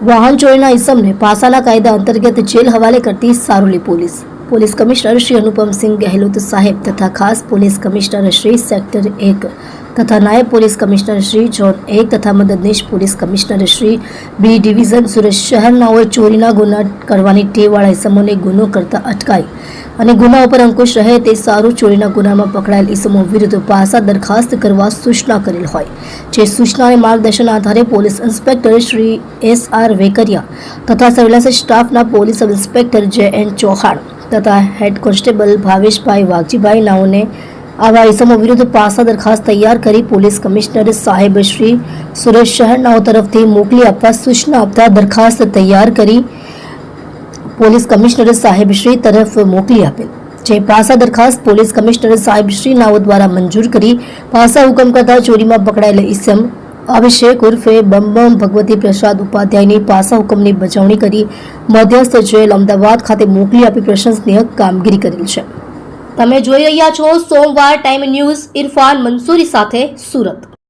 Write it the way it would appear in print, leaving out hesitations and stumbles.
વાહન ચોરીના ઇસમને પાસાના કાયદા અંતર્ગત જેલ હવાલે કરતી સારોલી પોલીસ કમિશનર શ્રી અનુપમસિંહ ગહેલોત સાહેબ તથા ખાસ પોલીસ કમિશનર શ્રી સેક્ટર 1 તથા નાયબ પોલીસ કમિશનર શ્રી ઝોન 1 તથા મદદનીશ police commissioner Shri B division Surat શહેરનાઓએ ચોરીના ગુના કરવાની ટેવવાળા ઇસમોને ગુનો કરતા અટકાઈ અને ગુના ઉપર અંકુશ રહે તે સારું ચોરીના ગુનામાં પકડાયેલ ઇસમો વિરુદ્ધ પાસા દરખાસ્ત કરવા સૂચના કરેલ હોય જે સૂચના અને માર્ગદર્શન આધારે police inspector Shri SR Vekariya તથા સર્વેલન્સ સ્ટાફના police sub inspector JN Chauhan તથા હેડ કોન્સ્ટેબલ ભાવેશભાઈ વાઘજીભાઈ નાઓને આવા ઇસમો વિરુદ્ધ પાસા દરખાસ્ત તૈયાર કરી પોલીસ કમિશનર સાહેબ શ્રી સુરત શહેરનાઓ તરફથી મોકલી આપવા સૂચના આપતા દરખાસ્ત તૈયાર કરી પોલીસ કમિશનર સાહેબ શ્રી તરફ મોકલી આપેલ જે પાસા દરખાસ્ત પોલીસ કમિશનર સાહેબ શ્રી નાઓ દ્વારા મંજૂર કરી પાસા હુકમ કરતા ચોરીમાં પકડાયેલ ઇસમ અભિષેક ઉર્ફે બમ ભગવતી પ્રસાદ ઉપાધ્યાયની પાસા હુકમની બજાવણી કરી મધ્યસ્થ જેલ અમદાવાદ ખાતે મોકલી આપી પ્રશંસનીય કામગીરી કરેલ છે। તમે જોઈ રહ્યા છો સોમવાર ટાઈમ ન્યૂઝ। ઇરફાન મંસૂરી સાથે સુરત।